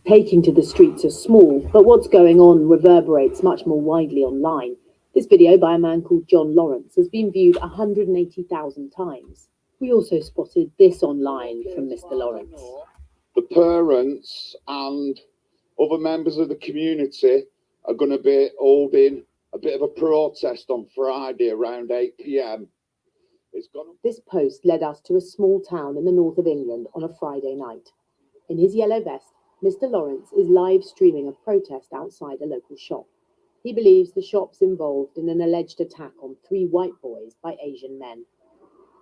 taking to the streets are small, but what's going on reverberates much more widely online. This video by a man called John.lawrence has been viewed 180,000 times. We also spotted this online from Mr. Lawrence. The parents and other members of the community are going to be holding a bit of a protest on Friday around 8 p.m. This post led us to a small town in the north of England on a Friday night. In his yellow vest, Mr. Lawrence is live streaming a protest outside a local shop. He believes the shop's involved in an alleged attack on 3 white boys by Asian men.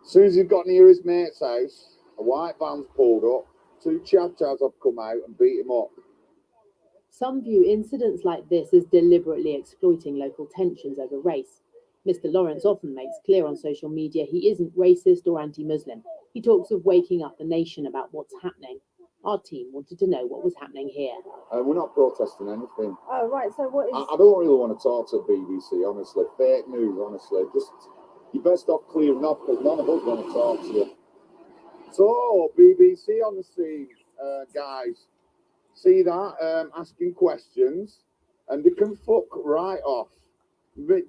As soon as he'd got near his mate's house, a white van's pulled up, 2 chads have come out and beat him up. Some view incidents like this as deliberately exploiting local tensions over race. Mr. Lawrence often makes clear on social media he isn't racist or anti-Muslim. He talks of waking up the nation about what's happening. Our team wanted to know what was happening here. We're not protesting anything. Oh, right, so what is... I don't really want to talk to BBC, honestly. Fake news, honestly. Just, you best off clearing up, because none of us want to talk to you. So, BBC on the scene, guys. See that? Asking questions, and they can fuck right off.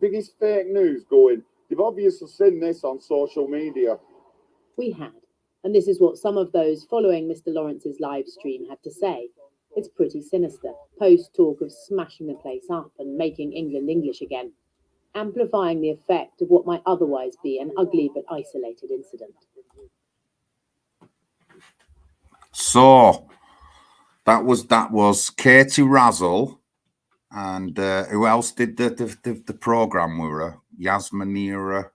Biggest fake news going. They've obviously seen this on social media. We had, and this is what some of those following Mr. Lawrence's live stream had to say. It's pretty sinister. Posts talk of smashing the place up and making England English again, amplifying the effect of what might otherwise be an ugly but isolated incident. So that was Katie Razzle. And who else did the program with her? Yasminira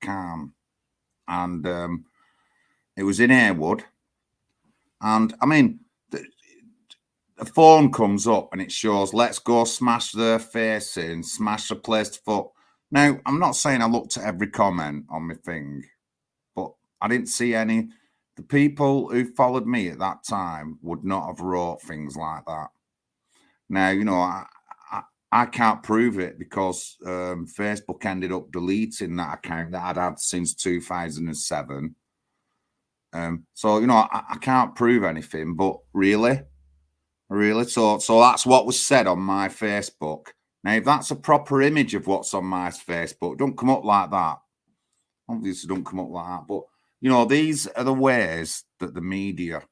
Khan. And it was in Haywood. And, I mean, the phone comes up and it shows, let's go smash their face in, smash the place to foot. Now, I'm not saying I looked at every comment on my thing, but I didn't see any. The people who followed me at that time would not have wrote things like that. Now, you know, I can't prove it because Facebook ended up deleting that account that I'd had since 2007. So, you know, I can't prove anything, but really? So that's what was said on my Facebook. Now, if that's a proper image of what's on my Facebook, don't come up like that. Obviously, don't come up like that. But, you know, these are the ways that the media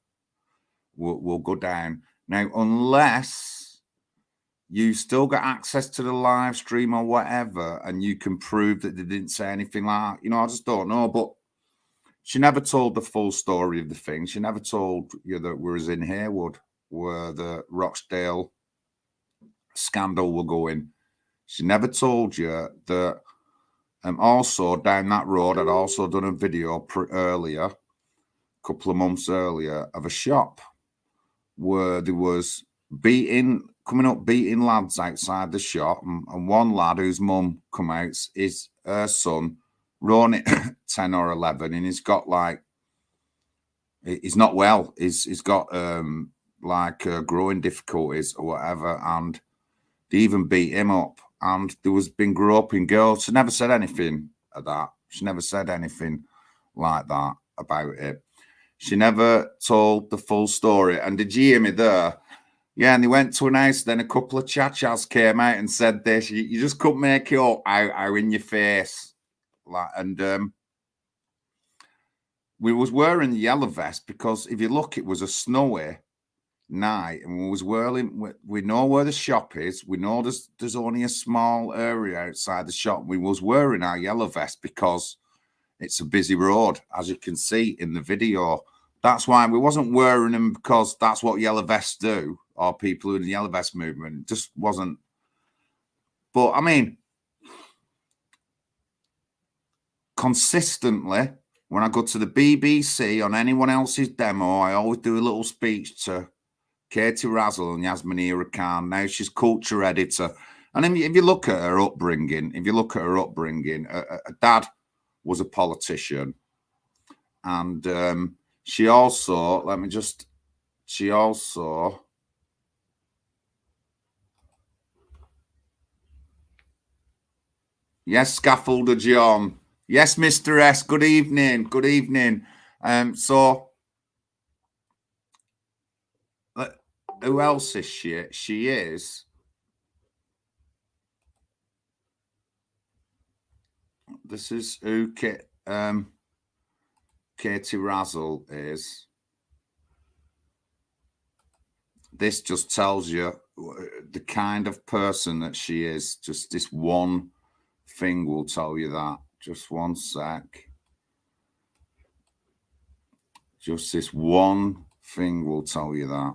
will go down. Now, unless you still got access to the live stream or whatever, and you can prove that they didn't say anything like that. You know, I just don't know. But she never told the full story of the thing. She never told you that we was in Haywood, where the Rochdale scandal were going. She never told you that also down that road, I'd also done a video earlier, a couple of months earlier, of a shop where there was beating lads outside the shop, and one lad whose mum come out is her son, Ronnie, 10 or 11, and he's got he's not well. He's got growing difficulties or whatever, and they even beat him up. And there was been groping girls. She never said anything of that. She never said anything like that about it. She never told the full story. And did you hear me there? Yeah, and they went to an house, then a couple of chachas came out and said this. You just couldn't make it up how in your face. And we was wearing the yellow vest because if you look, it was a snowy night, and we was wearing, we know where the shop is. We know there's only a small area outside the shop. We was wearing our yellow vest because it's a busy road, as you can see in the video. That's why we wasn't wearing them, because that's what yellow vests do, or people in the yellow vest movement. It just wasn't. But I mean, consistently, when I go to the BBC on anyone else's demo, I always do a little speech to Katie Razzle and Yasminira Khan. Now she's culture editor. And if you look at her upbringing, her dad was a politician. And she also, yes, Scaffolder John. Yes, Mr. S. Good evening. Good evening. So who else is she? She is. This is who Katie Razzle is. This just tells you the kind of person that she is. Just this one thing will tell you that. Just one sec. Just this one thing will tell you that.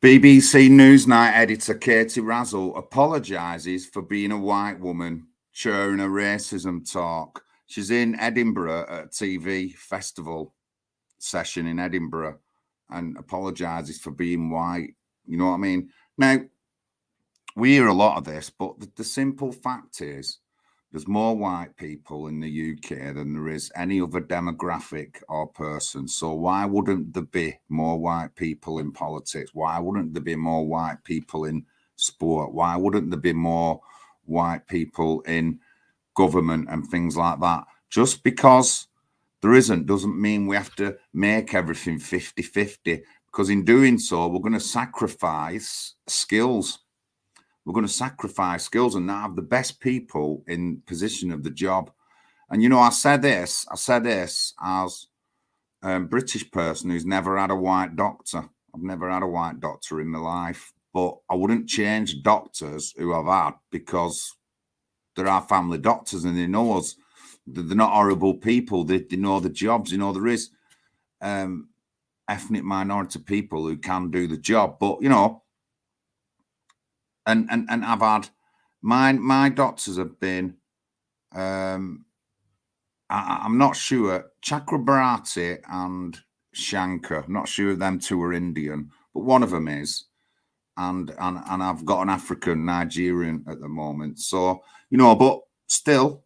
BBC Newsnight editor Katie Razzle apologises for being a white woman during a racism talk. She's in Edinburgh at a TV festival session in Edinburgh and apologises for being white. You know what I mean? Now, we hear a lot of this, but the simple fact is there's more white people in the UK than there is any other demographic or person. So why wouldn't there be more white people in politics? Why wouldn't there be more white people in sport? Why wouldn't there be more white people in government and things like that? Just because there isn't doesn't mean we have to make everything 50-50, because in doing so, we're going to sacrifice skills. We're going to sacrifice skills and not have the best people in position of the job. And, you know, I said this as a British person who's never had a white doctor. I've never had a white doctor in my life, but I wouldn't change doctors who I've had because they're our family doctors and they know us. They're not horrible people. They know the jobs. You know, there is ethnic minority people who can do the job, but, you know, and I've had my doctors have been I'm not sure, Chakrabarti and Shankar. I'm not sure if them two are Indian, but one of them is, and I've got an African Nigerian at the moment. So, you know, but still,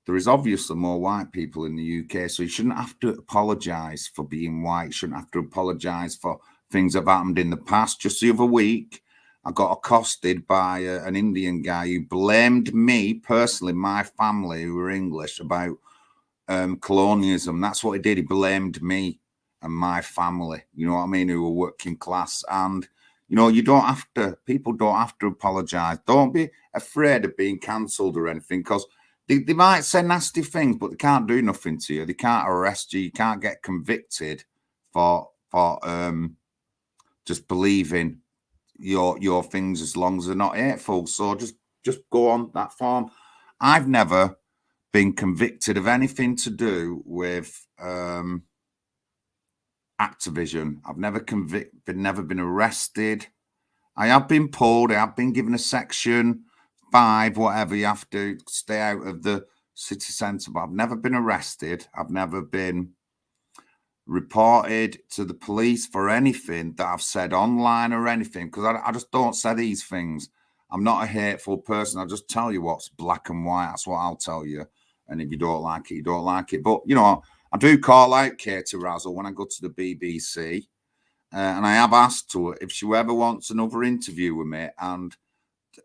there is obviously more white people in the UK. So you shouldn't have to apologise for being white. You shouldn't have to apologise for things that have happened in the past. Just the other week, I got accosted by an Indian guy who blamed me personally, my family who were English, about colonialism. That's what he did. He blamed me and my family, you know what I mean, who were working class. And, you know, people don't have to apologise. Don't be afraid of being cancelled or anything, because they might say nasty things, but they can't do nothing to you. They can't arrest you. You can't get convicted for just believing your things as long as they're not hateful. So just go on that form. I've never been convicted of anything to do with Activision. I've never been arrested. I have been pulled. I have been given a Section 5, whatever. You have to stay out of the city centre, but I've never been arrested. I've never been reported to the police for anything that I've said online or anything, because I just don't say these things. I'm not a hateful person. I just tell you what's black and white. That's what I'll tell you. And if you don't like it, you don't like it. But, you know, I do call out Katie Razzle when I go to the BBC. And I have asked her if she ever wants another interview with me and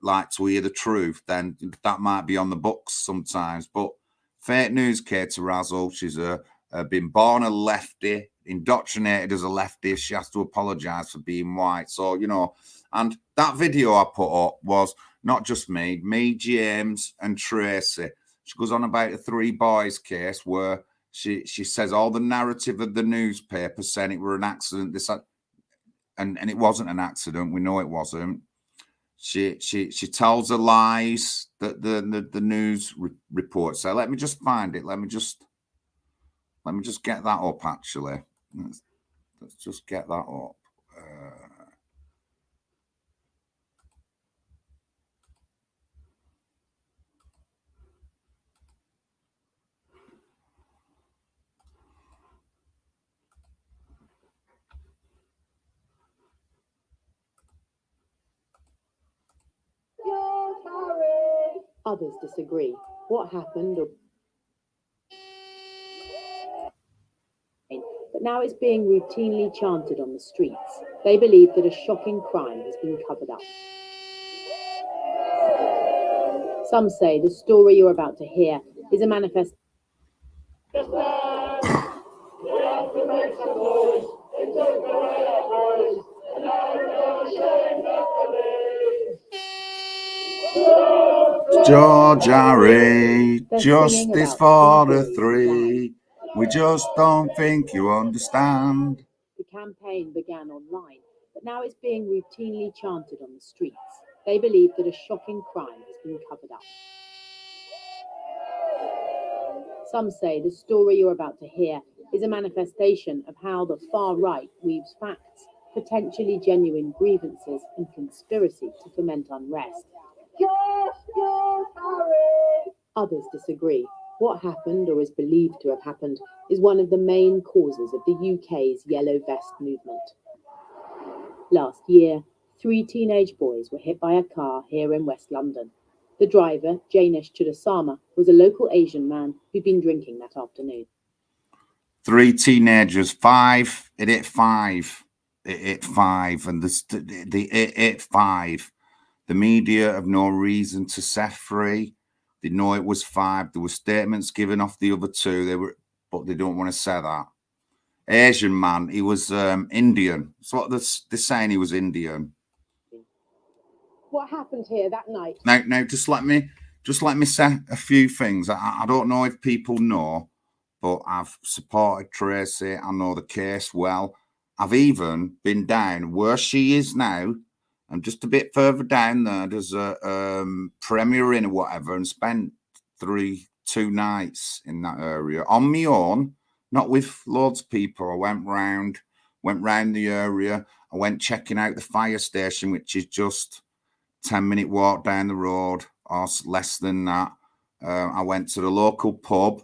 like to hear the truth, then that might be on the books sometimes. But fake news, Katie Razzle. She's been born a lefty, indoctrinated as a lefty. She has to apologise for being white. So, you know, and that video I put up was not just me, James and Tracy. She goes on about the 3 boys case where she says all the narrative of the newspaper saying it were an accident. And it wasn't an accident. We know it wasn't. She tells the lies that the news reports. So let me just find it. Let me just get that up, actually. Let's just get that up. Others disagree. What happened? But now it's being routinely chanted on the streets. They believe that a shocking crime has been covered up. Some say the story you're about to hear is a manifest. George Harry, They're justice singing for about the three boys three. We just don't think you understand. The campaign began online, but now it's being routinely chanted on the streets. They believe that a shocking crime has been covered up. Some say the story you're about to hear is a manifestation of how the far right weaves facts, potentially genuine grievances, and conspiracy to foment unrest. Others disagree. What happened, or is believed to have happened, is one of the main causes of the UK's Yellow Vest movement. Last year, 3 teenage boys were hit by a car here in West London. The driver, Janesh Chudasama, was a local Asian man who'd been drinking that afternoon. 3 teenagers, 5. It hit 5. It hit 5, and it hit 5. The media have no reason to set free. They know it was 5. There were statements given off the other 2. But they don't want to say that. Asian man. He was Indian. That's what they're saying. He was Indian. What happened here that night? Now, just let me say a few things. I don't know if people know, but I've supported Tracy. I know the case well. I've even been down where she is now, and just a bit further down there, there's a Premier Inn or whatever, and spent 2 nights in that area on my own, not with loads of people. I went round the area. I went checking out the fire station, which is just 10-minute walk down the road, or less than that. I went to the local pub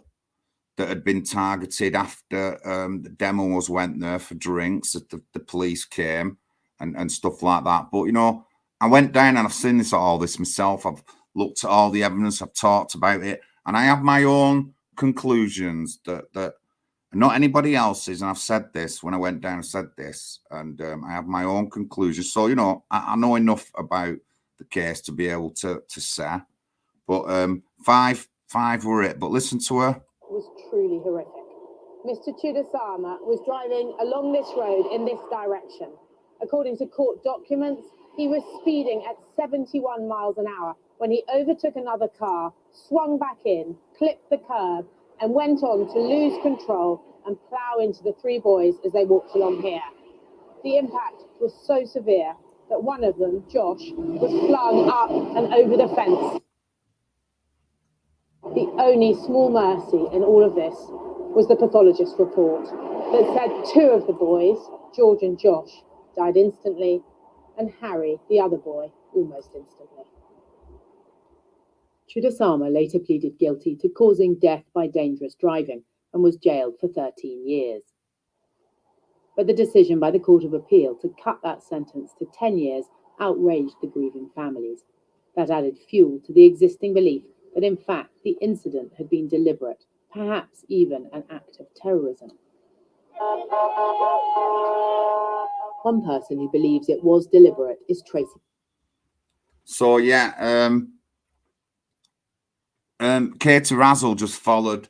that had been targeted after the demos went there for drinks. The police came and stuff like that. But, you know, I went down and I've seen all this myself. I've looked at all the evidence. I've talked about it. And I have my own conclusions that not anybody else's. And I've said this when I went down, I said this. And I have my own conclusions. So, you know, I know enough about the case to be able to say. But 5 were it. But listen to her. Was truly horrific. Mr. Chudasama was driving along this road in this direction. According to court documents, he was speeding at 71 miles an hour when he overtook another car, swung back in, clipped the curb, and went on to lose control and plough into the 3 boys as they walked along here. The impact was so severe that one of them, Josh, was flung up and over the fence. The only small mercy in all of this was the pathologist report that said 2 of the boys, George and Josh, died instantly, and Harry, the other boy, almost instantly. Chudasama later pleaded guilty to causing death by dangerous driving and was jailed for 13 years. But the decision by the Court of Appeal to cut that sentence to 10 years outraged the grieving families. That added fuel to the existing belief that in fact the incident had been deliberate, perhaps even an act of terrorism. One person who believes it was deliberate is Tracy. So yeah, Katie Razzle just followed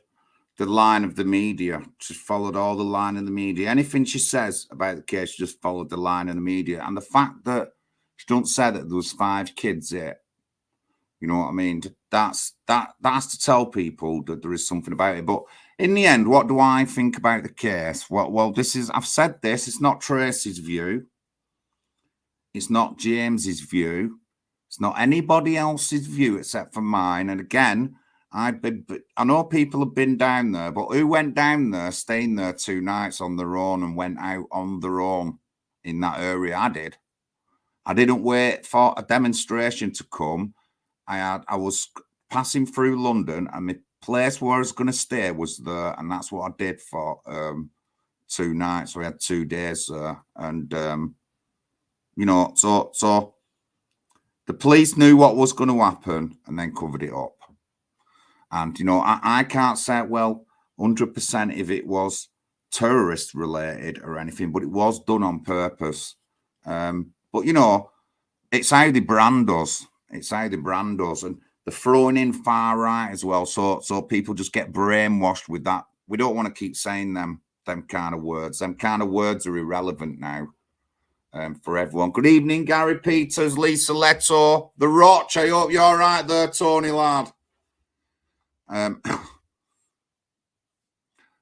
the line of the media. Just followed all the line of the media. Anything she says about the case, she just followed the line of the media. And the fact that she don't say that there was 5 kids here, you know what I mean? That's to tell people that there is something about it. But in the end, what do I think about the case? Well, I've said this. It's not Tracy's view. It's not James's view. It's not anybody else's view except for mine. And again, I know people have been down there, but who went down there, staying there 2 nights on their own and went out on their own in that area? I did. I didn't wait for a demonstration to come. I was passing through London, and my place where I was going to stay was there, and that's what I did for 2 nights. We had 2 days there, and you know, so the police knew what was going to happen and then covered it up. And you know, I can't say 100% if it was terrorist related or anything, but it was done on purpose. But you know, it's how they brand us. It's how they brand us. And They're throwing in far right as well, so people just get brainwashed with that. We don't want to keep saying them kind of words. Them kind of words are irrelevant now for everyone. Good evening, Gary Peters, Lisa Leto, The Roch. I hope you're all right there, Tony lad.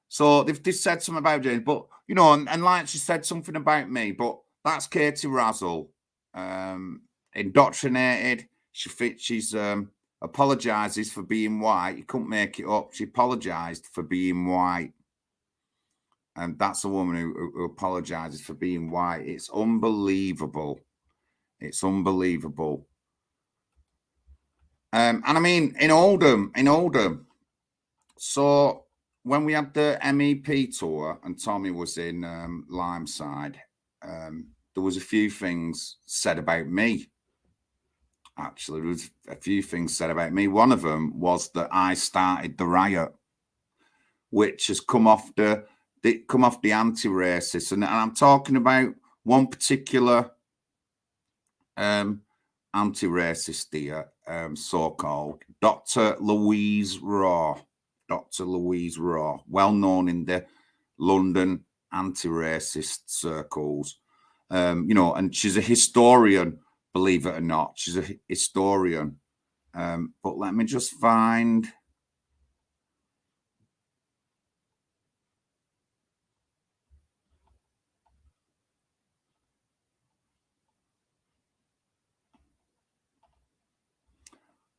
So they've said something about James, but you know, and like she said something about me, but that's Katie Razzle, indoctrinated. She's apologizes for being white. You couldn't make it up. She apologized for being white, and that's a woman who apologizes for being white. It's unbelievable. It's unbelievable. And I mean, in Oldham. So when we had the MEP tour and Tommy was in Limeside, there was a few things said about me. Actually, there was a few things said about me. One of them was that I started the riot, which has come off the anti-racist, and I'm talking about one particular anti-racist here, so-called Dr. Louise Raw. Dr. Louise Raw, well known in the London anti-racist circles. You know, and she's a historian, believe it or not. She's a historian. But let me just find.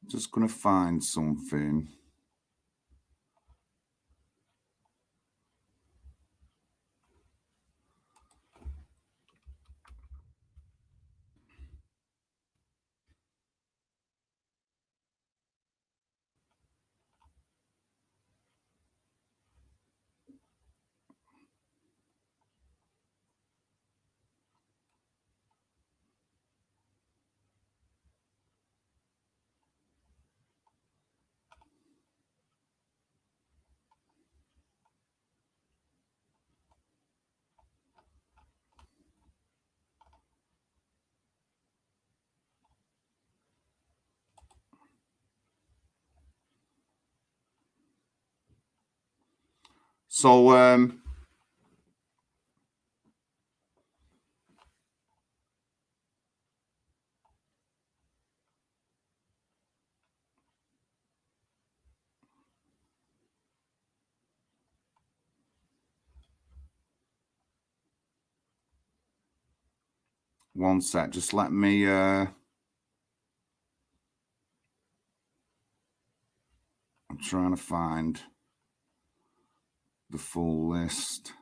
Just going to find something. So, one sec, just let me I'm trying to find the full list.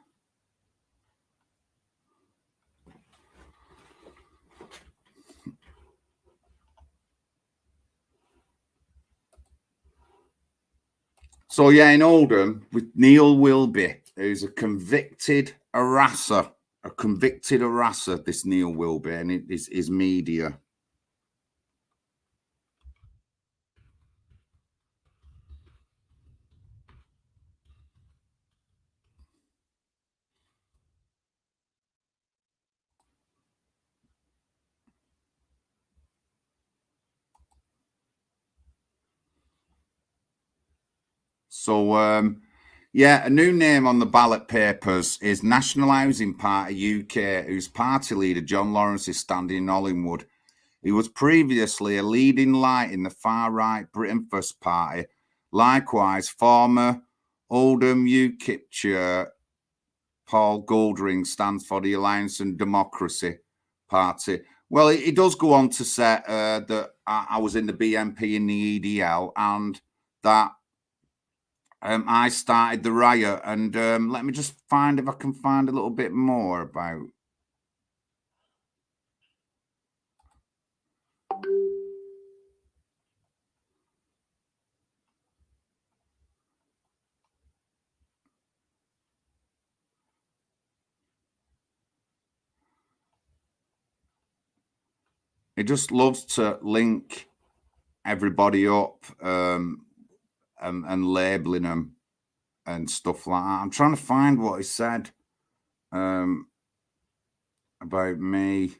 So yeah, in Oldham with Neil Wilby, who's a convicted harasser. This Neil Wilby, and it is his media. So, yeah, a new name on the ballot papers is National Housing Party UK, whose party leader, John Lawrence, is standing in Hollingwood. He was previously a leading light in the far-right Britain First Party. Likewise, former Oldham UKIP chair Paul Goldring stands for the Alliance and Democracy Party. Well, he does go on to say that I was in the BNP in the EDL and that I started the riot. And let me just find if I can find a little bit more about. He just loves to link everybody up and labeling them and stuff like that. I'm trying to find what he said about me.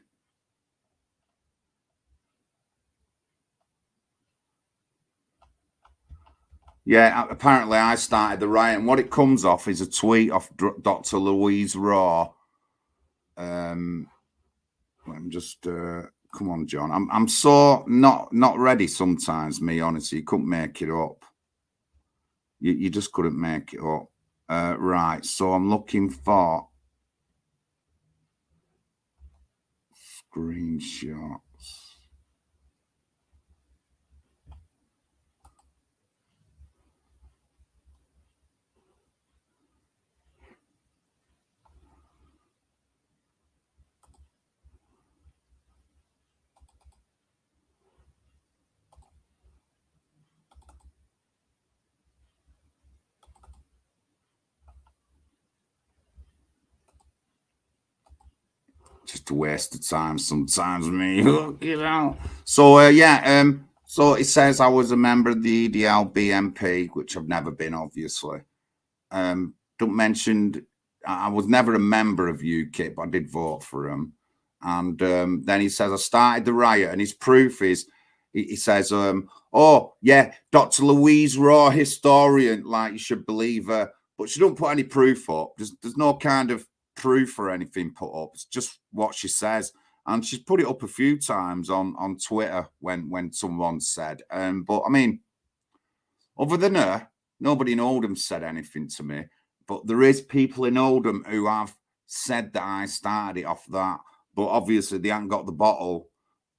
Yeah, apparently I started the riot, and what it comes off is a tweet off Dr. Louise Raw. I'm just come on, John. I'm so not ready sometimes. Me, honestly, you couldn't make it up. You just couldn't make it up. Right. So I'm looking for screenshots. Just a waste of time sometimes, me, you know. So so it says I was a member of the EDL BNP, which I've never been, obviously. Don't mention I was never a member of UKIP, but I did vote for him. And then he says I started the riot, and his proof is he says, "Oh yeah, Dr. Louise Raw, historian, like you should believe her, but she don't put any proof up. There's no kind of proof or anything put up. It's just what she says." And she's put it up a few times on Twitter when someone said, but I mean, other than her, nobody in Oldham said anything to me. But there is people in Oldham who have said that I started it off that. But obviously they haven't got the bottle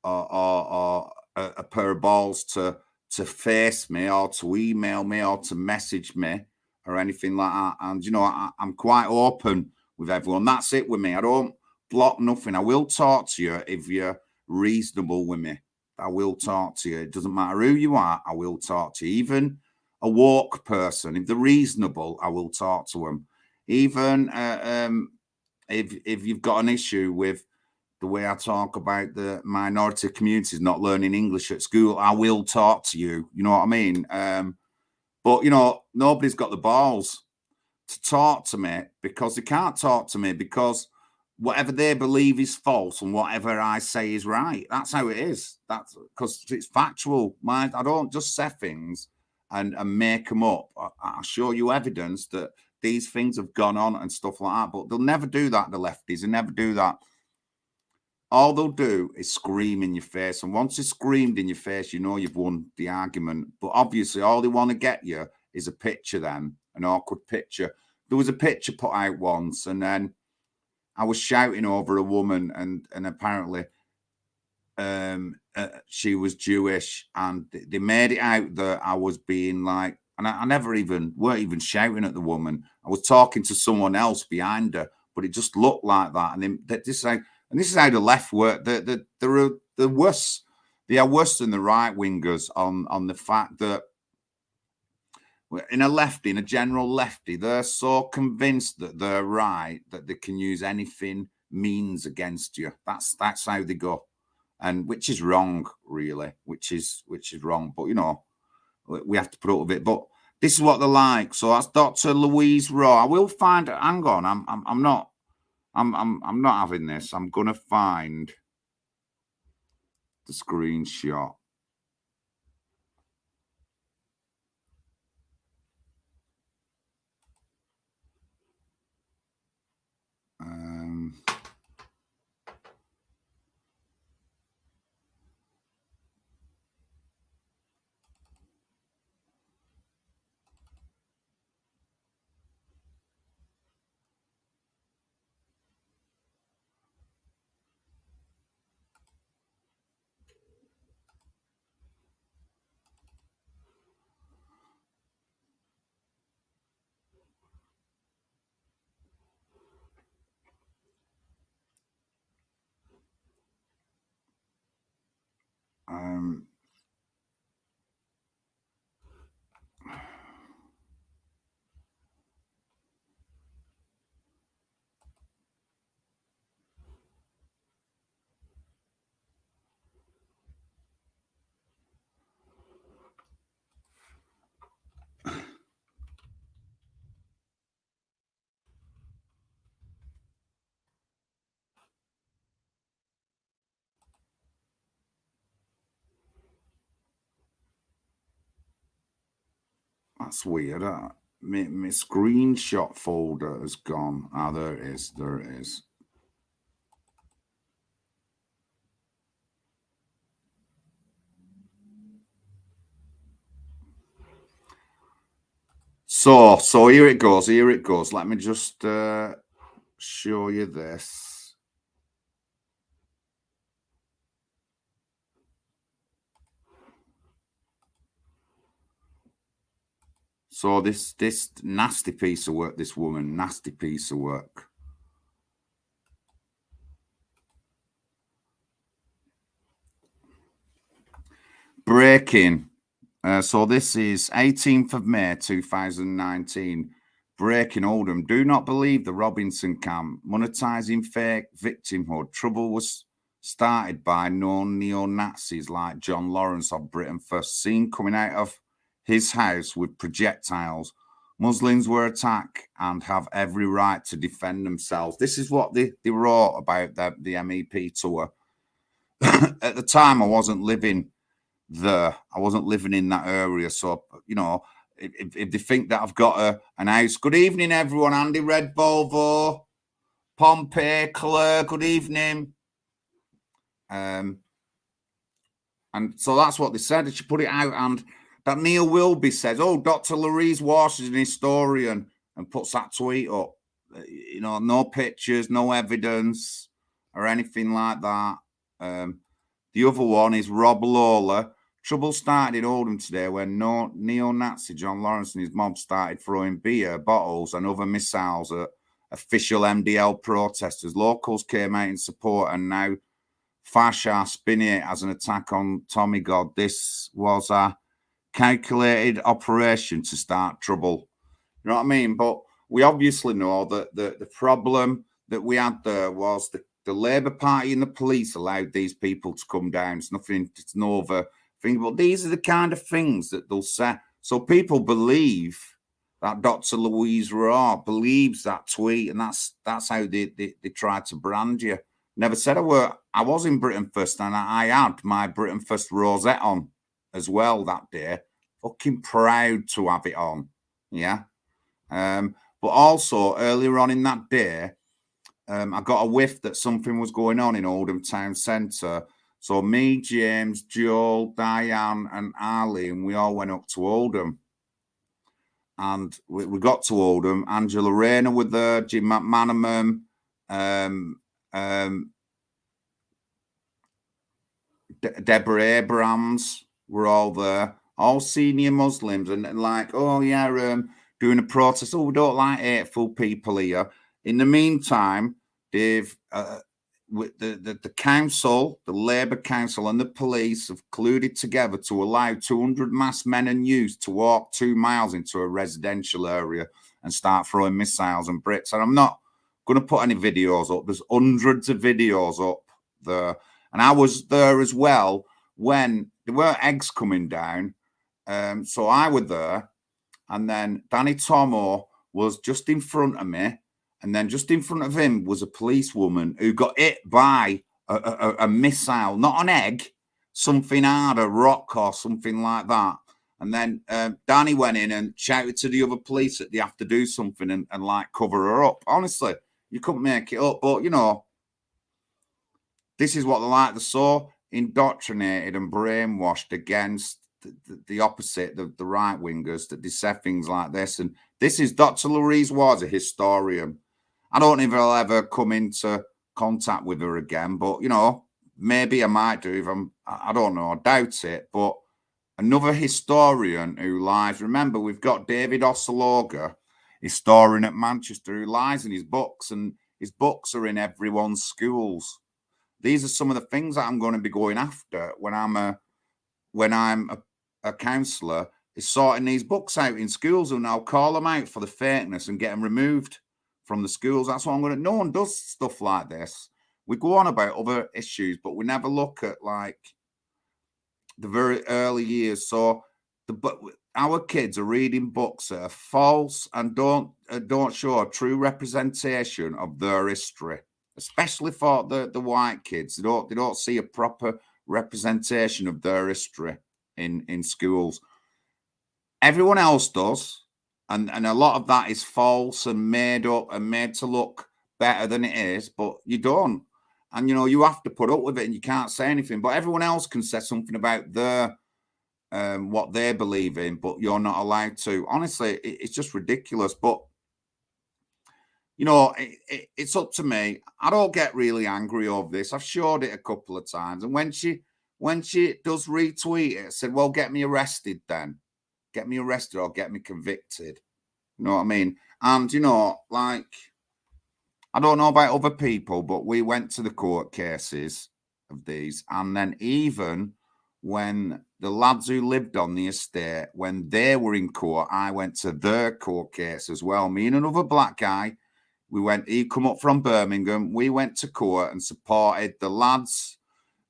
or a pair of balls to face me or to email me or to message me or anything like that. And, you know, I'm quite open with everyone. That's it with me. I don't block nothing. I will talk to you if you're reasonable with me. I will talk to you. It doesn't matter who you are. I will talk to you. Even a woke person, if they're reasonable, I will talk to them. Even if you've got an issue with the way I talk about the minority communities not learning English at school, I will talk to you. You know what I mean? But, you know, nobody's got the balls to talk to me because they can't talk to me because whatever they believe is false and whatever I say is right. That's how it is. That's because it's factual. I don't just say things and make them up. I'll show you evidence that these things have gone on and stuff like that. But they'll never do that, the lefties. They never do that. All they'll do is scream in your face. And once it's screamed in your face, you know you've won the argument. But obviously, all they want to get you is a picture then, an awkward picture. There was a picture put out once, and then I was shouting over a woman, and apparently she was Jewish, and they made it out that I was being like, and I never even weren't even shouting at the woman. I was talking to someone else behind her, but it just looked like that. And then this is how the left work. They're worse. They are worse than the right wingers on the fact that in a general lefty, they're so convinced that they're right that they can use anything means against you. That's how they go, and which is wrong, really. Which is wrong. But you know, we have to put up with it. But this is what they're like. So that's Dr. Louise Raw. I will find. Hang on, I'm not having this. I'm gonna find the screenshot. That's weird. My screenshot folder has gone. Ah, there it is. There it is. So here it goes. Here it goes. Let me just show you this. So this nasty piece of work, this woman, nasty piece of work. Breaking. So this is 18th of May 2019. Breaking Oldham. Do not believe the Robinson camp. Monetizing fake victimhood. Trouble was started by known neo-Nazis like John Lawrence of Britain First. Seen coming out of his house with projectiles. Muslims were attacked and have every right to defend themselves. This is what they wrote about the MEP tour. At the time, I wasn't living there. I wasn't living in that area. So, you know, if they think that I've got an house. Good evening, everyone. Andy Red Volvo, Pompey, Claire, good evening. And so that's what they said. She put it out, and that Neil Wilby says, oh, Dr. Louise Walsh is an historian, and puts that tweet up. You know, no pictures, no evidence or anything like that. The other one is Rob Lawler. Trouble started in Oldham today when neo-Nazi John Lawrence and his mob started throwing beer, bottles and other missiles at official MDL protesters. Locals came out in support, and now Fasha spinning it as an attack on Tommy God. This was a calculated operation to start trouble. You know what I mean? But we obviously know that the problem that we had there was the Labour Party and the police allowed these people to come down. It's nothing, it's no other thing. But these are the kind of things that they'll say. So people believe that Dr. Louise Raw believes that tweet, and that's how they try to brand you. Never said a word. I was in Britain First, and I had my Britain First rosette on as well that day. Fucking proud to have it on. Yeah. But also earlier on in that day, I got a whiff that something was going on in Oldham Town Centre. So me, James, Joel, Diane, and Ali, and we all went up to Oldham. And we got to Oldham. Angela Rayner were there, Jim McManaman, Deborah Abrams were all there, all senior Muslims, and like, oh yeah, doing a protest. Oh, we don't like hateful people here. In the meantime, they've the council, the Labour Council, and the police have colluded together to allow 200 masked men and youths to walk 2 miles into a residential area and start throwing missiles and bricks. And I'm not going to put any videos up. There's hundreds of videos up there. And I was there as well when there were eggs coming down. So I was there. And then Danny Tomo was just in front of me. And then just in front of him was a policewoman who got hit by a missile, not an egg, something hard, a rock or something like that. And then Danny went in and shouted to the other police that they have to do something and like cover her up. Honestly, you couldn't make it up. But, you know, this is what they like. They're so indoctrinated and brainwashed against the opposite, the right wingers, that they say things like this. And this is Dr. Louise was a historian. I don't know if I'll ever come into contact with her again, but, you know, maybe I might do if I don't know, I doubt it. But another historian who lies. Remember, we've got David Ossologa, historian at Manchester, who lies in his books, and his books are in everyone's schools. These are some of the things that I'm going to be going after when I'm a counsellor, is sorting these books out in schools, and I'll call them out for the fakeness and get them removed from the schools. That's what I'm going to. No one does stuff like this. We go on about other issues, but we never look at like the very early years. So our kids are reading books that are false and don't show a true representation of their history, especially for the white kids. They don't see a proper representation of their history in schools. everyone else does. And a lot of that is false and made up and made to look better than it is, but you don't. And, you have to put up with it and you can't say anything. But everyone else can say something about their what they believe in, but you're not allowed to. Honestly, it's just ridiculous. But, it's up to me. I don't get really angry over this. I've showed it a couple of times. And when she does retweet it, said, well, get me arrested then. Get me arrested or get me convicted. You know what I mean? And, I don't know about other people, but we went to the court cases of these. And then even when the lads who lived on the estate, when they were in court, I went to their court case as well. Me and another black guy, he come up from Birmingham. We went to court and supported the lads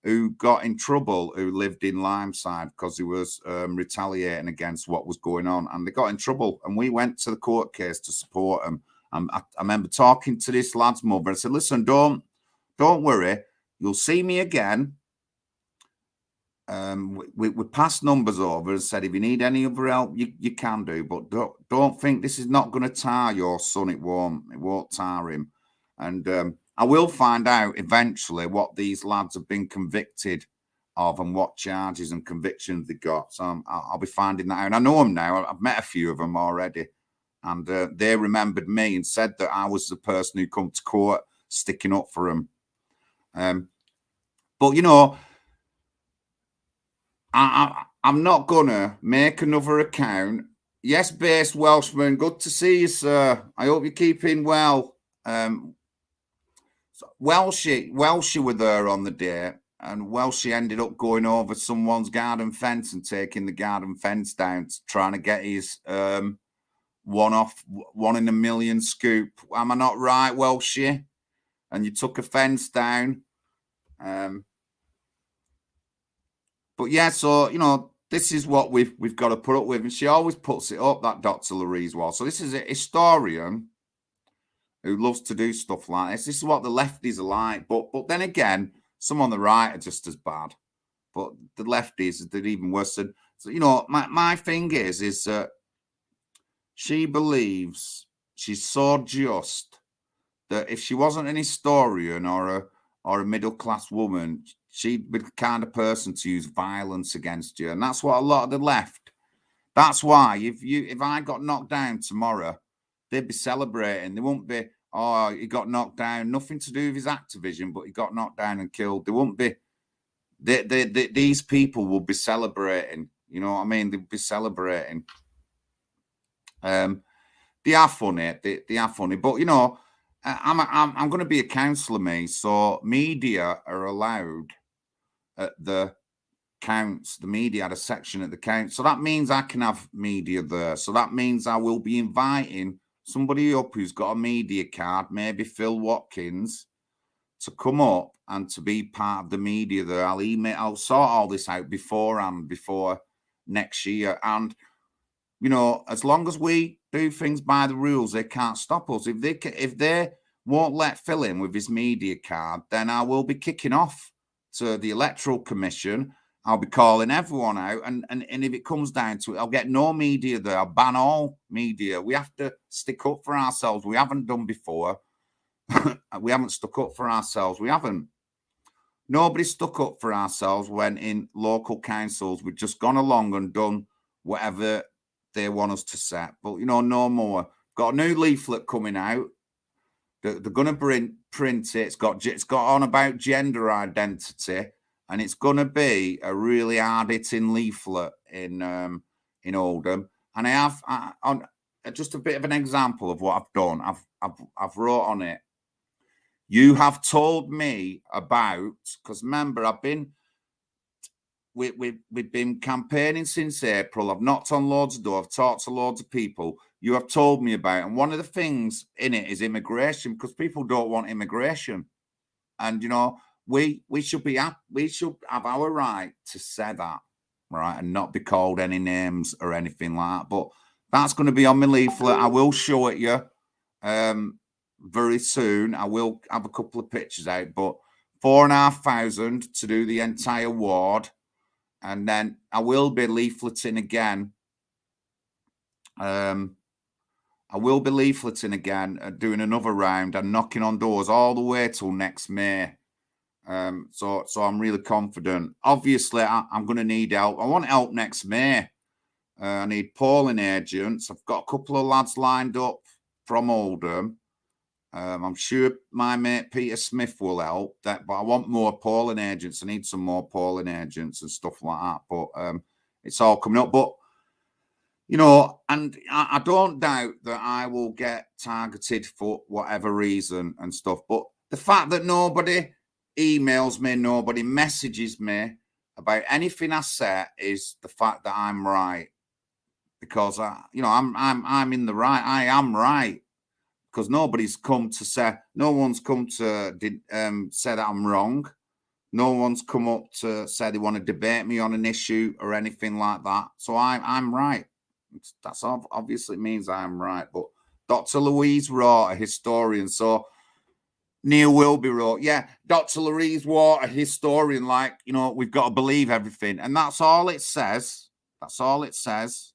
who got in trouble, who lived in Limeside because he was retaliating against what was going on. And they got in trouble. And we went to the court case to support them. I remember talking to this lad's mother. I said, listen, don't worry. You'll see me again. We passed numbers over and said, if you need any other help, you can do. But don't think this is not going to tar your son. It won't tar him. And I will find out eventually what these lads have been convicted of and what charges and convictions they got. So I'll be finding that out. And I know them now. I've met a few of them already. And they remembered me and said that I was the person who come to court sticking up for them. But, I'm not going to make another account. Yes, based Welshman, good to see you, sir. I hope you're keeping well. Welshie were there on the day, and Welshie ended up going over someone's garden fence and taking the garden fence down, trying to get his one in a million scoop. Am I not right, Welshie? And you took a fence down. But yeah, so this is what we've got to put up with, and she always puts it up, that Dr. Louise Wall. So this is a historian who loves to do stuff like this. This is what the lefties are like. But then again, some on the right are just as bad. But the lefties, they're even worse. So, my thing is that she believes she's so just that if she wasn't an historian or a middle-class woman, she'd be the kind of person to use violence against you. And that's what a lot of the left. That's why if I got knocked down tomorrow, they'd be celebrating. They won't be, oh, he got knocked down. Nothing to do with his Activision, but he got knocked down and killed. They won't be. These people will be celebrating. You know what I mean? They'll be celebrating. They are funny. They are funny. But I'm going to be a councillor, me. So media are allowed at the counts. The media had a section at the count. So that means I can have media there. So that means I will be inviting somebody up who's got a media card, maybe Phil Watkins, to come up and to be part of the media there. I'll sort all this out beforehand, before next year. And, as long as we do things by the rules, they can't stop us. If they won't let Phil in with his media card, then I will be kicking off to the Electoral Commission. I'll be calling everyone out. And if it comes down to it, I'll get no media there. I'll ban all media. We have to stick up for ourselves. We haven't done before. We haven't stuck up for ourselves. We haven't. Nobody stuck up for ourselves when in local councils we've just gone along and done whatever they want us to set. But, no more. Got a new leaflet coming out. They're going to print it. It's got on about gender identity, and it's going to be a really hard-hitting leaflet in Oldham. And I have on just a bit of an example of what I've done. I've wrote on it. You have told me about, because remember, we've been campaigning since April. I've knocked on loads of doors. I've talked to loads of people. You have told me about, and one of the things in it is immigration, because people don't want immigration, and we should have our right to say that, right, and not be called any names or anything like that. But that's going to be on my leaflet. I will show it you very soon. I will have a couple of pictures out, but 4,500 to do the entire ward. And then I will be leafleting again I will be leafleting again, doing another round and knocking on doors all the way till next May. So I'm really confident. Obviously, I'm going to need help. I want help next May. I need polling agents. I've got a couple of lads lined up from Oldham. I'm sure my mate Peter Smith will help. But I want more polling agents. I need some more polling agents and stuff like that. But it's all coming up. But you know, and I don't doubt that I will get targeted for whatever reason and stuff. But the fact that nobody emails me, nobody messages me about anything I say is the fact that I'm right, because I'm in the right. I am right, because nobody's come to say, no one's come to say that I'm wrong. No one's come up to say they want to debate me on an issue or anything like that. So I'm right. That's obviously means I'm right. But Dr. Louise Raw, a historian, so Neil Wilby wrote, yeah, Dr. Louise Watt, a historian, like, you know, we've got to believe everything. And that's all it says. That's all it says.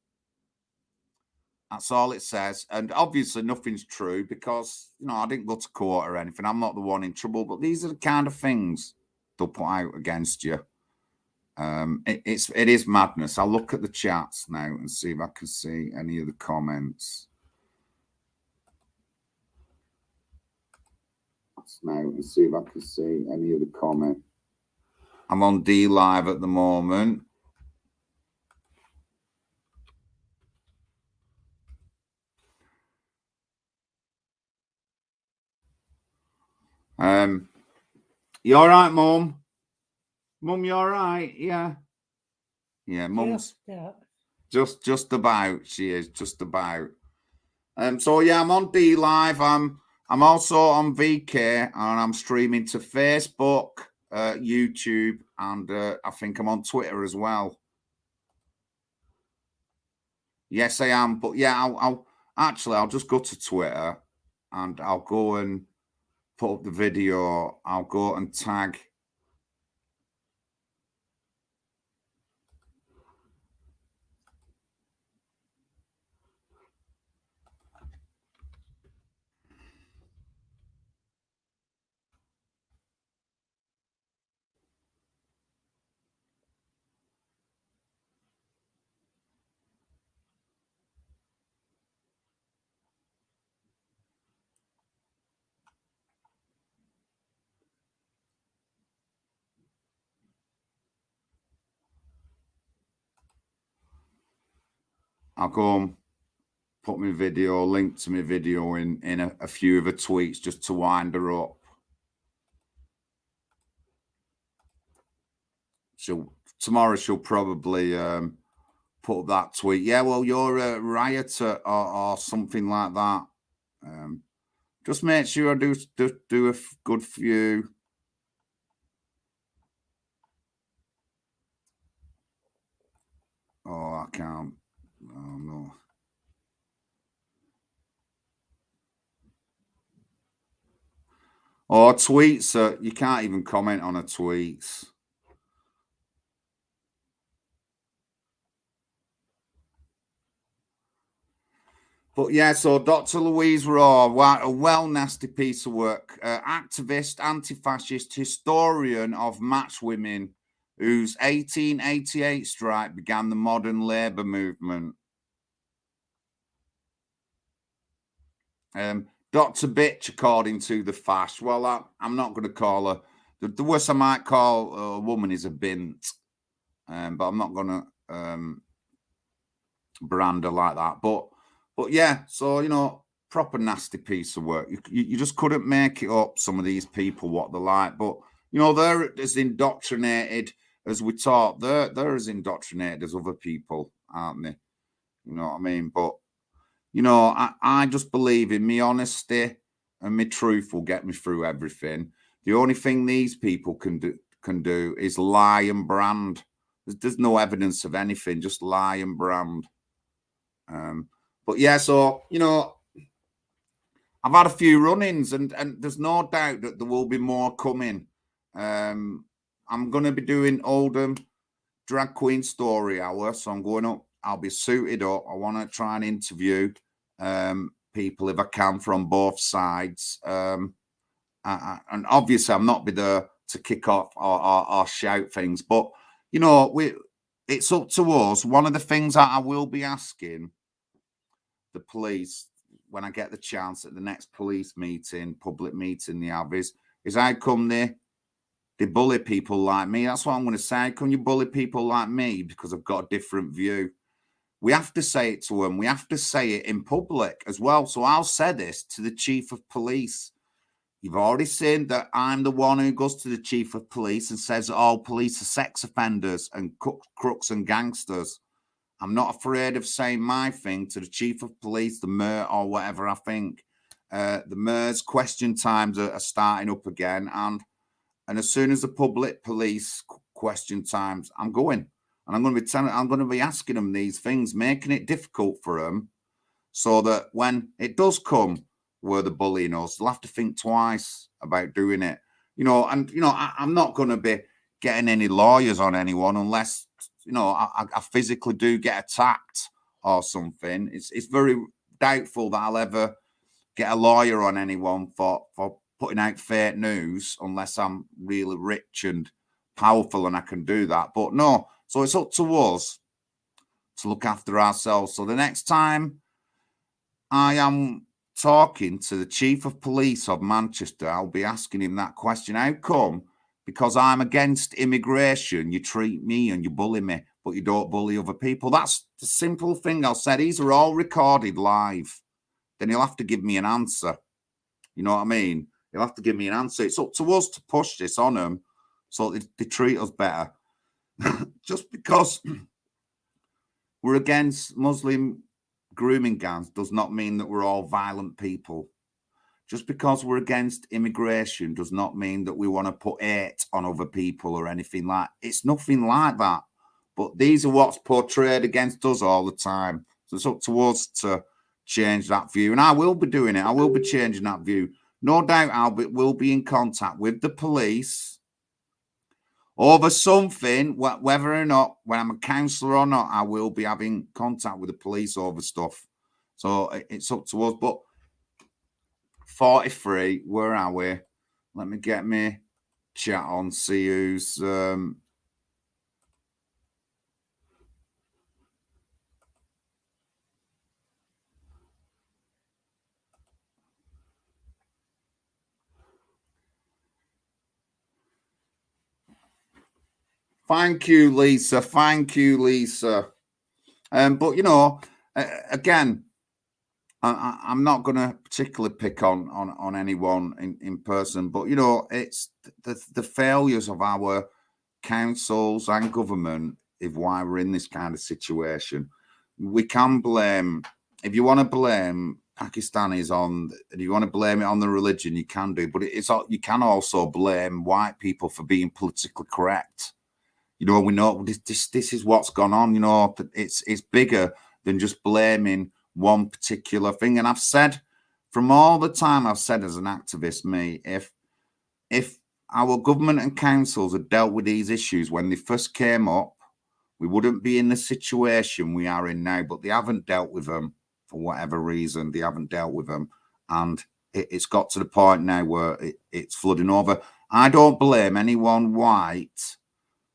That's all it says. And obviously nothing's true because, you know, I didn't go to court or anything. I'm not the one in trouble. But these are the kind of things they'll put out against you. It is madness. I'll look at the chats now and see if I can see any of the comments. Now and see if I can see any of the comment. I'm on D Live at the moment. You all right, Mum? Mum, you all right? Yeah. Yeah, Mum's just about. She is just about. So yeah, I'm on D Live. I'm also on VK, and I'm streaming to Facebook, YouTube, and I think I'm on Twitter as well. Yes, I am. But yeah, I'll just go to Twitter, and I'll go and put up the video. I'll go and tag. I'll go and put my video, link to my video in a few of the tweets just to wind her up. Tomorrow she'll probably put up that tweet. Yeah, well, you're a rioter or something like that. Just make sure I do a good few. Oh, I can't. Oh, no. Or tweets, you can't even comment on a tweets. But yeah, so Dr. Louise Raw, a well nasty piece of work. Activist, anti-fascist, historian of match women, whose 1888 strike began the modern labour movement. Dr. Bitch, according to the Fash. Well, I'm not going to call her. The worst I might call a woman is a bint. But I'm not going to brand her like that. But yeah, so, you know, proper nasty piece of work. You just couldn't make it up, some of these people, what they're like. But, you know, they're as indoctrinated as we taught. They're as indoctrinated as other people, aren't they? You know what I mean? But, you know, I just believe in me honesty and my truth will get me through everything. The only thing these people can do is lie and brand. There's no evidence of anything, just lie and brand. But yeah, so, you know, I've had a few run-ins and there's no doubt that there will be more coming. I'm going to be doing Oldham Drag Queen Story Hour, so I'm going up I'll be suited up. I want to try and interview people if I can from both sides. And obviously, I'm not be there to kick off or shout things, but you know, it's up to us. One of the things that I will be asking the police when I get the chance at the next police meeting, public meeting they have is how come they bully people like me? That's what I'm going to say. How come you bully people like me because I've got a different view? We have to say it to them. We have to say it in public as well. So I'll say this to the chief of police. You've already seen that I'm the one who goes to the chief of police and says all police are sex offenders and crooks and gangsters. I'm not afraid of saying my thing to the chief of police, the mayor, or whatever I think. The mayor's question times are starting up again. And as soon as the public police question times, I'm going. And I'm going to be asking them these things, making it difficult for them so that when it does come where they're bullying us, they'll have to think twice about doing it. You know, and, you know, I'm not going to be getting any lawyers on anyone unless, you know, I physically do get attacked or something. It's very doubtful that I'll ever get a lawyer on anyone for putting out fake news unless I'm really rich and powerful and I can do that. But no, so it's up to us to look after ourselves. So the next time I am talking to the chief of police of Manchester, I'll be asking him that question. How come? Because I'm against immigration, you treat me and you bully me, but you don't bully other people. That's the simple thing I'll say. These are all recorded live. Then he'll have to give me an answer. You know what I mean? He'll have to give me an answer. It's up to us to push this on them so they treat us better. Just because we're against Muslim grooming gangs does not mean that we're all violent people. Just because we're against immigration does not mean that we want to put hate on other people or anything like that. It's nothing like that. But these are what's portrayed against us all the time. So it's up to us to change that view. And I will be doing it. I will be changing that view. No doubt Albert will be in contact with the police over something, whether or not, when I'm a counsellor or not, I will be having contact with the police over stuff. So it's up to us. But 43, where are we? Let me get me chat on, see who's... Thank you, Lisa. Thank you, Lisa. But, you know, again, I'm not going to particularly pick on anyone in person, but, you know, it's the failures of our councils and government is why we're in this kind of situation. We can blame, if you want to blame Pakistanis if you want to blame it on the religion, you can do, but you can also blame white people for being politically correct. You know, we know this is what's gone on. You know, it's bigger than just blaming one particular thing. And I've said from all the time I've said as an activist, if our government and councils had dealt with these issues when they first came up, we wouldn't be in the situation we are in now. But they haven't dealt with them for whatever reason. They haven't dealt with them, and it's got to the point now where it's flooding over. I don't blame anyone white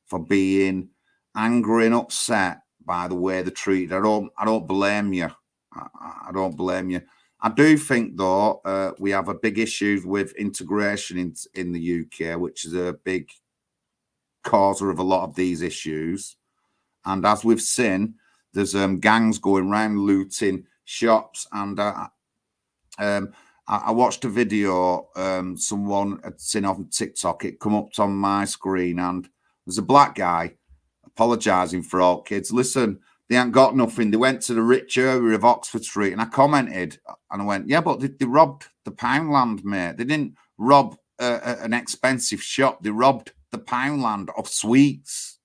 for being angry and upset by the way they're treated. I don't blame you. I don't blame you. I do think, though, we have a big issue with integration in the UK, which is a big causer of a lot of these issues. And as we've seen, there's gangs going around looting shops. And I watched a video someone had seen on TikTok. It come up on my screen, and there's a black guy apologising for all kids. Listen, they ain't got nothing. They went to the rich area of Oxford Street. And I commented, and I went, yeah, but they robbed the Poundland, mate. They didn't rob an expensive shop. They robbed the Poundland of sweets.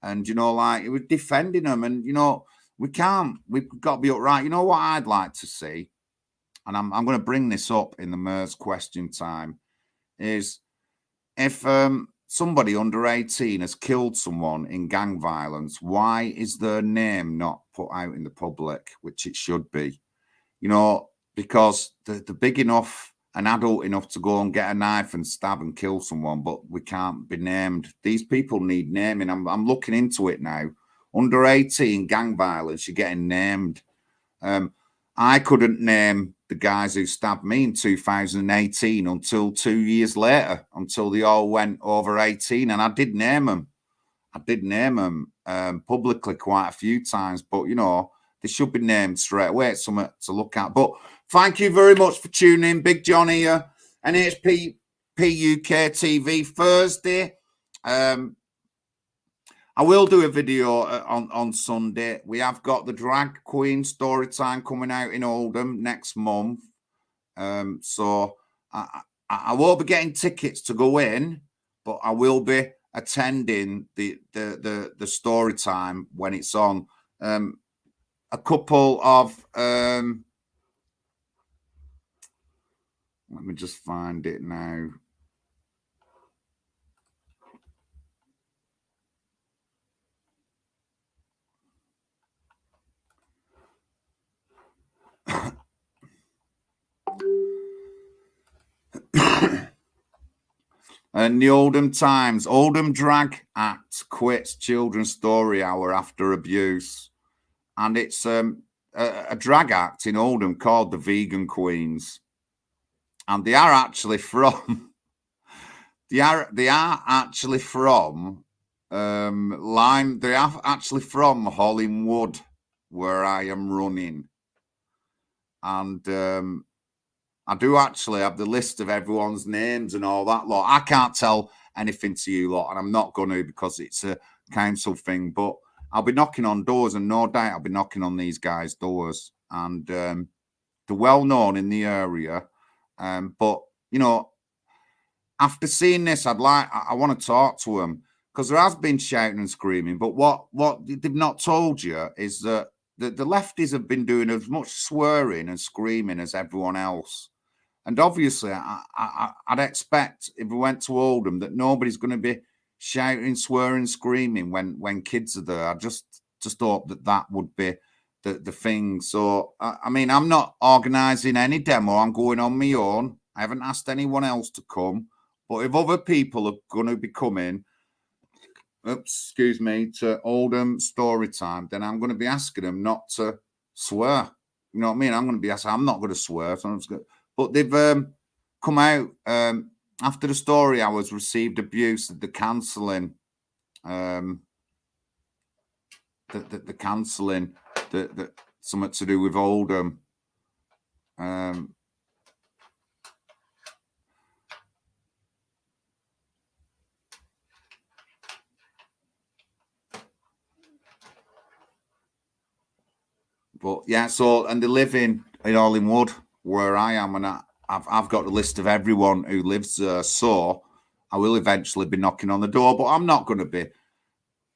And, you know, like, it was defending them. And, you know, we've got to be upright. You know what I'd like to see? And I'm going to bring this up in the Mayor's question time, is if somebody under 18 has killed someone in gang violence, why is their name not put out in the public, which it should be? You know, because they're big enough and adult enough to go and get a knife and stab and kill someone, but we can't be named. These people need naming. I'm looking into it now. Under 18 gang violence, you're getting named. I couldn't name the guys who stabbed me in 2018 until 2 years later, until they all went over 18, and I did name them. I did name them publicly quite a few times, but, you know, they should be named straight away. It's something to look at. But thank you very much for tuning in. Big John here, NHPUK TV Thursday. I will do a video on Sunday. We have got the drag queen story time coming out in Oldham next month. So I won't be getting tickets to go in, but I will be attending the story time when it's on. A couple of let me just find it now. And the Oldham Times, Oldham Drag Act quits Children's Story Hour after abuse. And it's a drag act in Oldham called the Vegan Queens. And they are actually from, they are actually from Hollywood, where I am running. And I do actually have the list of everyone's names and all that lot. I can't tell anything to you lot, and I'm not going to because it's a council thing. But I'll be knocking on doors, and no doubt I'll be knocking on these guys' doors. And they're well known in the area. But, you know, after seeing this, I want to talk to them because there has been shouting and screaming. But what they've not told you is that the lefties have been doing as much swearing and screaming as everyone else. And obviously, I'd expect if we went to Oldham that nobody's going to be shouting, swearing, screaming when kids are there. I just hope that would be the thing. So, I mean, I'm not organising any demo. I'm going on my own. I haven't asked anyone else to come. But if other people are going to be coming, to Oldham story time, then I'm going to be asking them not to swear. You know what I mean? I'm going to be asking, I'm not going to swear. So I'm just going to, but they've come out after the story hours received abuse, the cancelling, the cancelling, the something to do with Oldham. But yeah, so and they live in Hollywood, where I am, and I've got a list of everyone who lives there. So I will eventually be knocking on the door, but I'm not going to be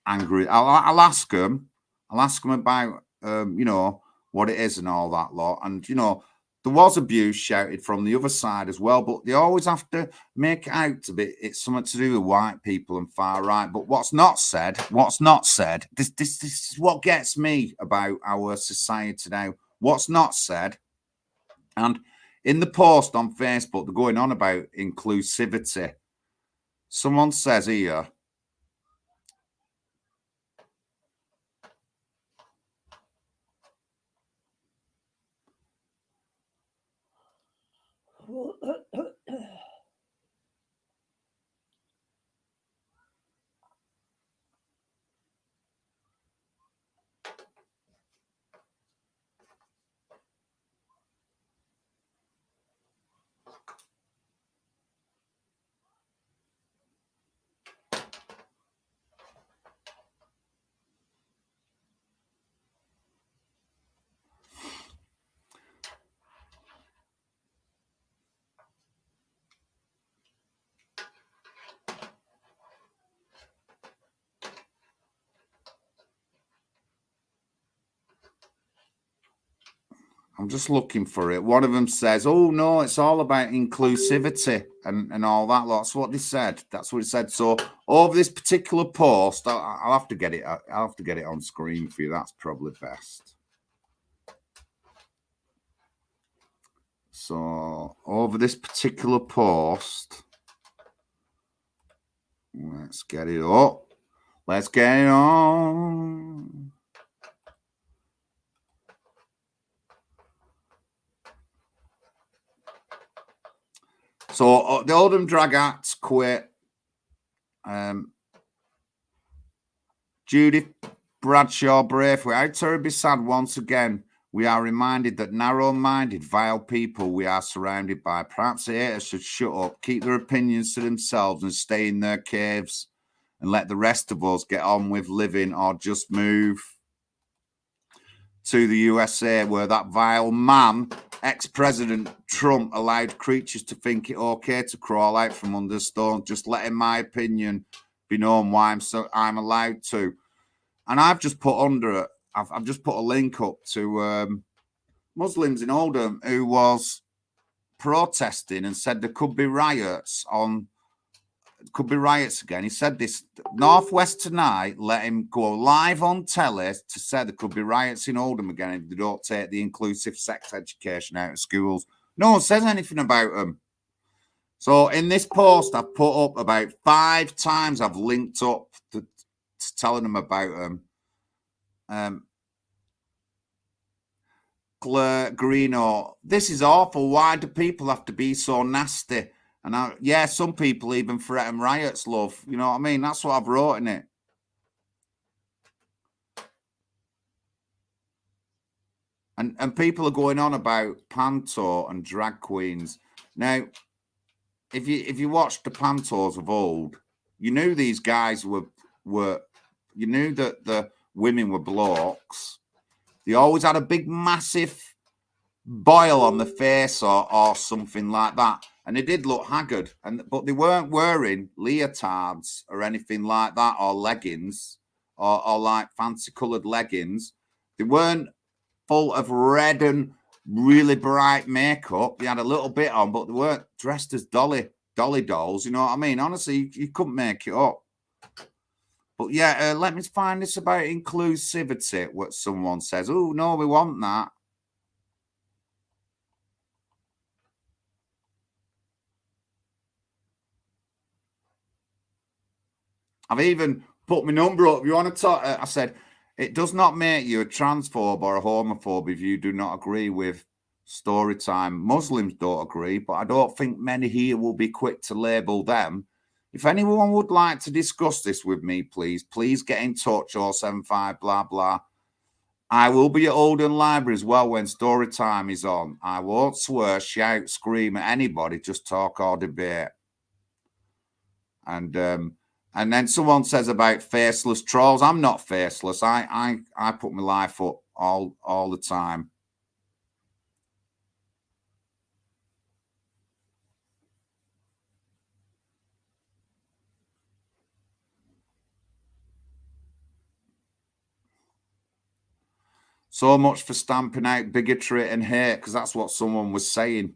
angry. I'll ask them. I'll ask them about you know, what it is and all that lot. And you know, there was abuse shouted from the other side as well, but they always have to make it out to be it's something to do with white people and far right. But what's not said, this is what gets me about our society now. What's not said, and in the post on Facebook, they're going on about inclusivity. Someone says here, I'm just looking for it. One of them says, oh, no, it's all about inclusivity and all that. That's what they said. That's what it said. So over this particular post, I'll have to get it. I'll have to get it on screen for you. That's probably best. So over this particular post, let's get it up. Let's get it on. So the Oldham Dragons quit. Judith Bradshaw Braithwaite. How terribly sad once again. We are reminded that narrow-minded, vile people we are surrounded by. Perhaps the haters should shut up, keep their opinions to themselves and stay in their caves and let the rest of us get on with living or just move to the USA where that vile man, ex-President Trump, allowed creatures to think it okay to crawl out from under stone. Just letting my opinion be known why I'm allowed to. And I've just put under it, I've just put a link up to Muslims in Oldham who was protesting and said there could be riots again. He said this, Northwest Tonight let him go live on telly to say there could be riots in Oldham again if they don't take the inclusive sex education out of schools. No one says anything about them. So in this post I've put up about 5 times, I've linked up to telling them about them. Claire Greeno, this is awful. Why do people have to be so nasty? And yeah, some people even threaten riots, love. You know what I mean? That's what I've wrote in it. And people are going on about panto and drag queens. Now, if you watched the pantos of old, you knew these guys were you knew that the women were blokes. They always had a big, massive boil on the face or something like that. And they did look haggard. But they weren't wearing leotards or anything like that, or leggings, or like fancy-coloured leggings. They weren't full of red and really bright makeup. They had a little bit on, but they weren't dressed as dolly dolls. You know what I mean? Honestly, you couldn't make it up. But yeah, let me find this about inclusivity, what someone says. Oh, no, we want that. I've even put my number up. You want to talk? I said, it does not make you a transphobe or a homophobe if you do not agree with story time. Muslims don't agree, but I don't think many here will be quick to label them. If anyone would like to discuss this with me, please get in touch, 075 blah, blah. I will be at Oldham Library as well when story time is on. I won't swear, shout, scream at anybody, just talk or debate. And then someone says about faceless trolls. I'm not faceless. I put my life up all the time. So much for stamping out bigotry and hate, because that's what someone was saying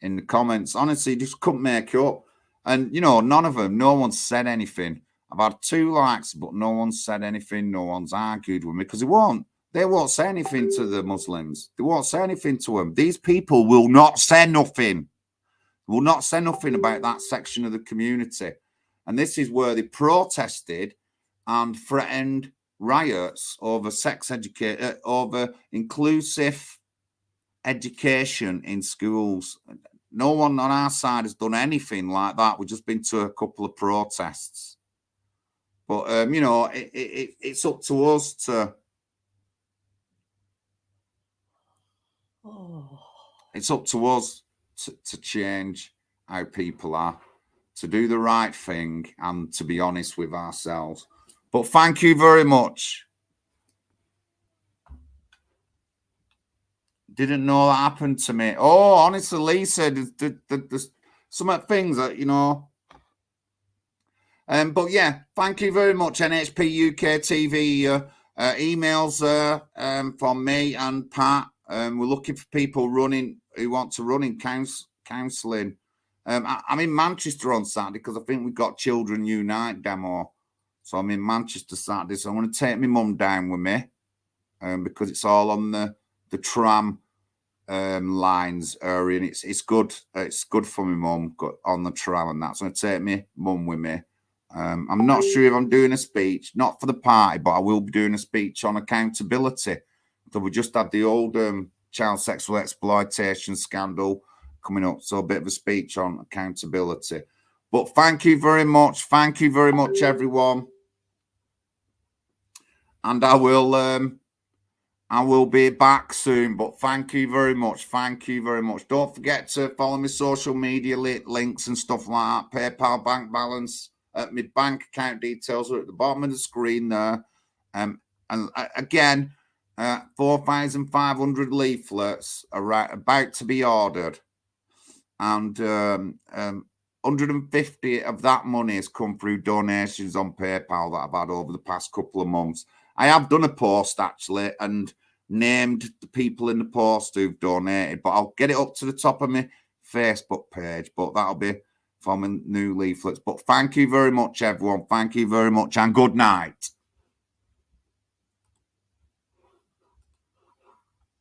in the comments. Honestly, just couldn't make it up. And, you know, none of them, no one said anything. I've had 2 likes, but no one said anything. No one's argued with me because they won't say anything to the Muslims. They won't say anything to them. These people will not say nothing. Will not say nothing about that section of the community. And this is where they protested and threatened riots over over inclusive education in schools. No one on our side has done anything like that. We've just been to a couple of protests. But, you know, it's up to us to... It's up to us to change how people are, to do the right thing and to be honest with ourselves. But thank you very much. Didn't know that happened to me. Oh, honestly, Lisa, there's some things that, you know. But yeah, thank you very much, NHPUK TV. Emails from me and Pat. We're looking for people running who want to run in counselling. I'm in Manchester on Saturday because I think we've got Children Unite demo. So I'm in Manchester Saturday. So I'm going to take my mum down with me because it's all on the tram lines area, and it's good. It's good for my mum on the tram and that. So I'm going to take my mum with me. I'm not sure if I'm doing a speech, not for the party, but I will be doing a speech on accountability. So we just had the Oldham child sexual exploitation scandal coming up. So a bit of a speech on accountability. But thank you very much. Thank you very much, everyone. And I will be back soon. But thank you very much. Thank you very much. Don't forget to follow my social media links and stuff like that. PayPal bank balance. My bank account details are at the bottom of the screen there. And again, 4,500 leaflets are about to be ordered. And 150 of that money has come through donations on PayPal that I've had over the past couple of months. I have done a post, actually, and named the people in the post who've donated, but I'll get it up to the top of my Facebook page, but that'll be for my new leaflets. But thank you very much, everyone. Thank you very much, and good night.